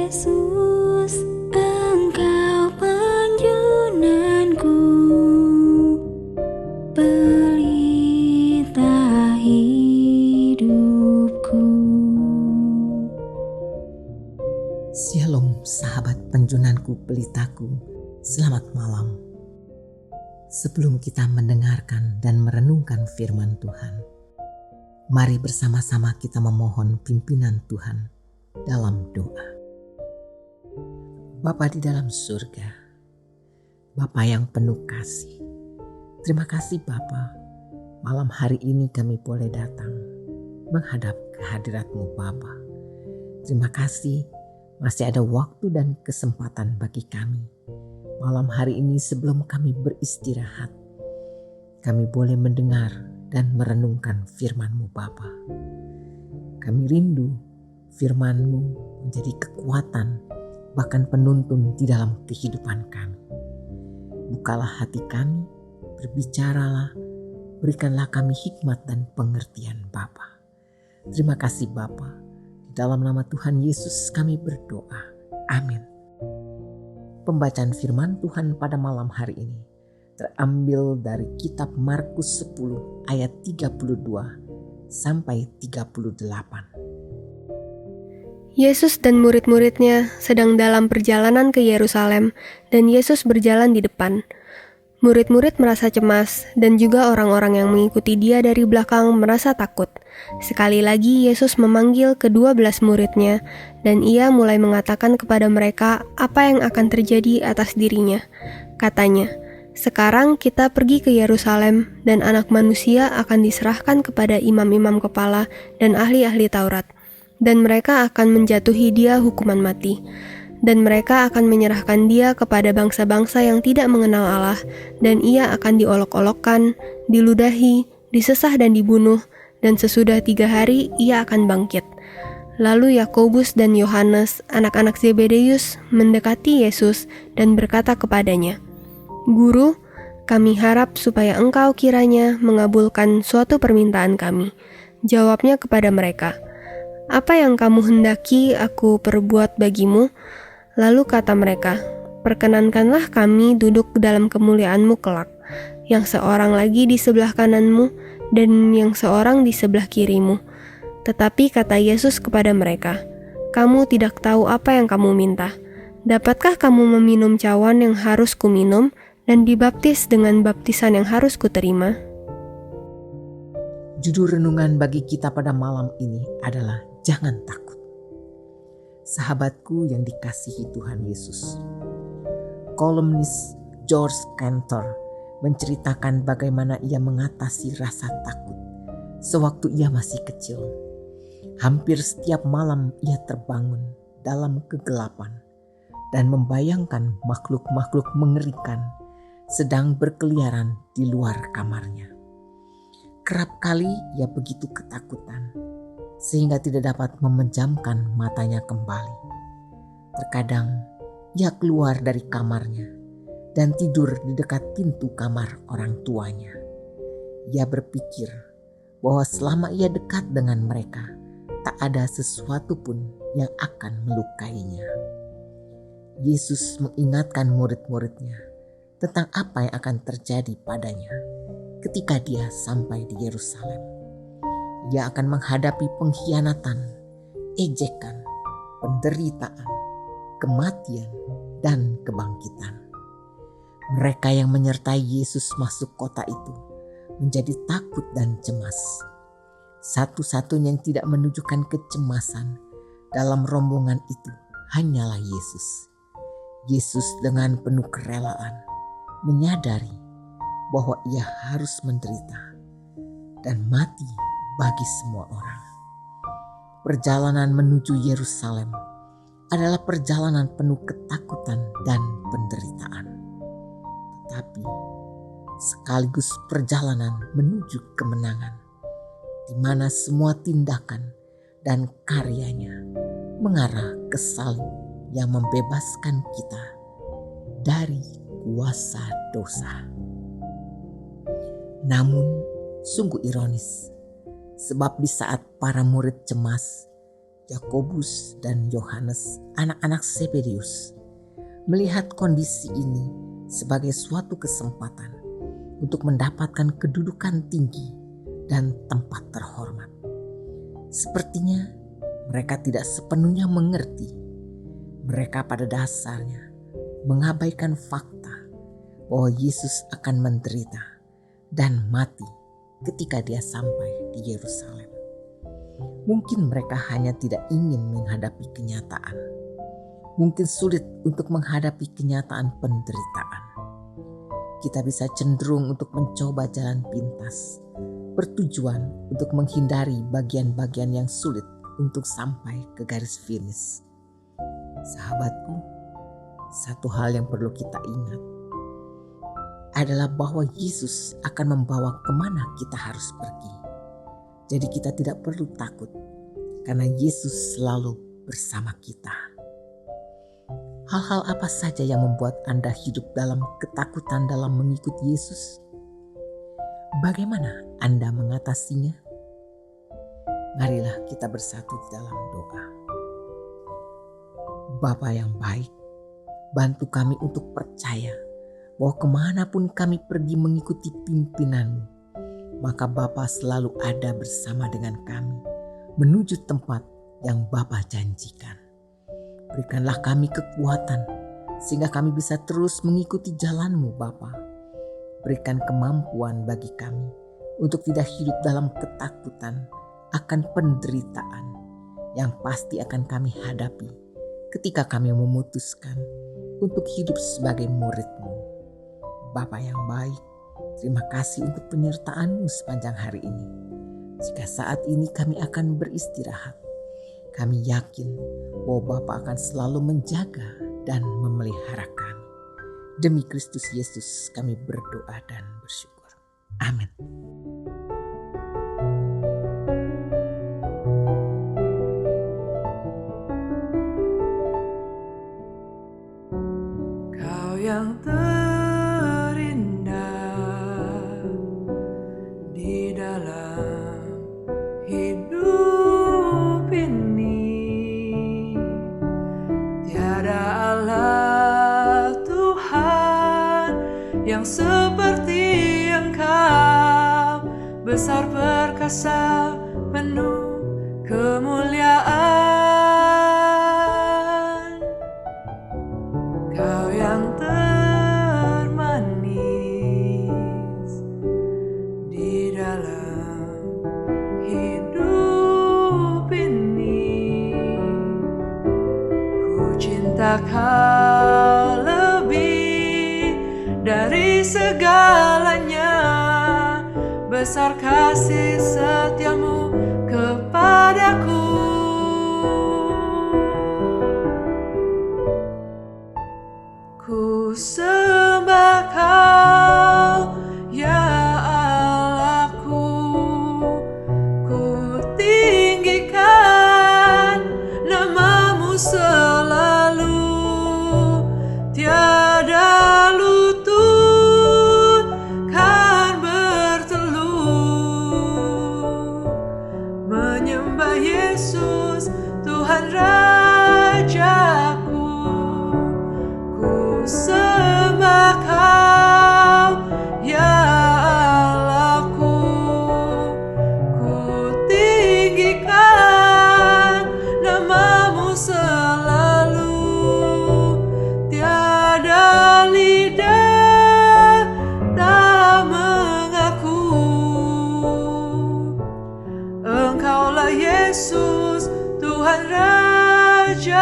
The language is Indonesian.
Yesus, Engkau penjunanku, pelita hidupku. Shalom sahabat penjunanku, pelitaku, selamat malam. Sebelum kita mendengarkan dan merenungkan firman Tuhan, mari bersama-sama kita memohon pimpinan Tuhan dalam doa. Bapa di dalam surga, Bapa yang penuh kasih, terima kasih Bapa, malam hari ini kami boleh datang menghadap kehadirat-Mu Bapa. Terima kasih masih ada waktu dan kesempatan bagi kami. Malam hari ini sebelum kami beristirahat, kami boleh mendengar dan merenungkan firman-Mu Bapa. Kami rindu firman-Mu menjadi kekuatan, bahkan penuntun di dalam kehidupan kami. Bukalah hati kami, berbicaralah, berikanlah kami hikmat dan pengertian Bapa. Terima kasih Bapa. Dalam nama Tuhan Yesus kami berdoa. Amin. Pembacaan firman Tuhan pada malam hari ini terambil dari kitab Markus 10 ayat 32 sampai 38. Yesus dan murid-muridnya sedang dalam perjalanan ke Yerusalem dan Yesus berjalan di depan. Murid-murid merasa cemas dan juga orang-orang yang mengikuti dia dari belakang merasa takut. Sekali lagi Yesus memanggil ke-12 muridnya dan ia mulai mengatakan kepada mereka apa yang akan terjadi atas dirinya. Katanya, "Sekarang kita pergi ke Yerusalem dan Anak Manusia akan diserahkan kepada imam-imam kepala dan ahli-ahli Taurat, dan mereka akan menjatuhi dia hukuman mati. Dan mereka akan menyerahkan dia kepada bangsa-bangsa yang tidak mengenal Allah, dan ia akan diolok-olokkan, diludahi, disesah dan dibunuh, dan sesudah 3 hari ia akan bangkit." Lalu Yakobus dan Yohanes, anak-anak Zebedeus, mendekati Yesus dan berkata kepadanya, "Guru, kami harap supaya engkau kiranya mengabulkan suatu permintaan kami." Jawabnya kepada mereka, "Apa yang kamu hendaki aku perbuat bagimu?" Lalu kata mereka, "Perkenankanlah kami duduk dalam kemuliaan-Mu kelak, yang seorang lagi di sebelah kanan-Mu dan yang seorang di sebelah kiri-Mu." Tetapi kata Yesus kepada mereka, "Kamu tidak tahu apa yang kamu minta. Dapatkah kamu meminum cawan yang harus kuminum dan dibaptis dengan baptisan yang harus kuterima?" Judul renungan bagi kita pada malam ini adalah Jangan Takut. Sahabatku yang dikasihi Tuhan Yesus, kolumnis George Cantor menceritakan bagaimana ia mengatasi rasa takut sewaktu ia masih kecil. Hampir setiap malam ia terbangun dalam kegelapan dan membayangkan makhluk-makhluk mengerikan sedang berkeliaran di luar kamarnya. Kerap kali ia begitu ketakutan sehingga tidak dapat memejamkan matanya kembali. Terkadang ia keluar dari kamarnya dan tidur di dekat pintu kamar orang tuanya. Ia berpikir bahwa selama ia dekat dengan mereka, tak ada sesuatu pun yang akan melukainya. Yesus mengingatkan murid-muridnya tentang apa yang akan terjadi padanya ketika dia sampai di Yerusalem. Ia akan menghadapi pengkhianatan, ejekan, penderitaan, kematian, dan kebangkitan. Mereka yang menyertai Yesus masuk kota itu menjadi takut dan cemas. Satu-satunya yang tidak menunjukkan kecemasan dalam rombongan itu hanyalah Yesus. Yesus dengan penuh kerelaan menyadari bahwa ia harus menderita dan mati bagi semua orang. Perjalanan menuju Yerusalem adalah perjalanan penuh ketakutan dan penderitaan. Tetapi sekaligus perjalanan menuju kemenangan, di mana semua tindakan dan karyanya mengarah ke salib yang membebaskan kita dari kuasa dosa. Namun sungguh ironis, sebab di saat para murid cemas, Yakobus, dan Yohanes, anak-anak Zebedius, melihat kondisi ini sebagai suatu kesempatan untuk mendapatkan kedudukan tinggi dan tempat terhormat. Sepertinya mereka tidak sepenuhnya mengerti. Mereka pada dasarnya mengabaikan fakta bahwa Yesus akan menderita dan mati ketika dia sampai di Yerusalem. Mungkin mereka hanya tidak ingin menghadapi kenyataan. Mungkin sulit untuk menghadapi kenyataan penderitaan. Kita bisa cenderung untuk mencoba jalan pintas, bertujuan untuk menghindari bagian-bagian yang sulit untuk sampai ke garis finish. Sahabatku, satu hal yang perlu kita ingat adalah bahwa Yesus akan membawa kemana kita harus pergi. Jadi kita tidak perlu takut karena Yesus selalu bersama kita. Hal-hal apa saja yang membuat Anda hidup dalam ketakutan dalam mengikut Yesus? Bagaimana Anda mengatasinya? Marilah kita bersatu di dalam doa. Bapa yang baik, bantu kami untuk percaya bahwa kemanapun kami pergi mengikuti pimpinan-Mu, maka Bapa selalu ada bersama dengan kami menuju tempat yang Bapa janjikan. Berikanlah kami kekuatan sehingga kami bisa terus mengikuti jalan-Mu Bapa. Berikan kemampuan bagi kami untuk tidak hidup dalam ketakutan akan penderitaan yang pasti akan kami hadapi ketika kami memutuskan untuk hidup sebagai murid-Mu. Bapa yang baik, terima kasih untuk penyertaan-Mu sepanjang hari ini. Jika saat ini kami akan beristirahat, kami yakin bahwa Bapa akan selalu menjaga dan memelihara kami. Demi Kristus Yesus kami berdoa dan bersyukur. Amin. Kau yang terindah di dalam hidup ini, tiada Allah Tuhan yang seperti Engkau, besar perkasa penuh kemuliaan. Kau yang termanis di dalam hidup ini, ku cinta Kau lebih dari segalanya. Besar kasih setiamu kepadaku. Ku sembah Kau, ya Allahku. Ku tinggikan nama-Mu selalu. Tiada lutut kan berteluh menyembah Yesus Tuhan Rajaku. Ku sembah Kau, ya Allahku. Ku tinggikan nama-Mu selalu. Tiada lidah tak mengaku Engkaulah Yesus Tuhan Rajaku.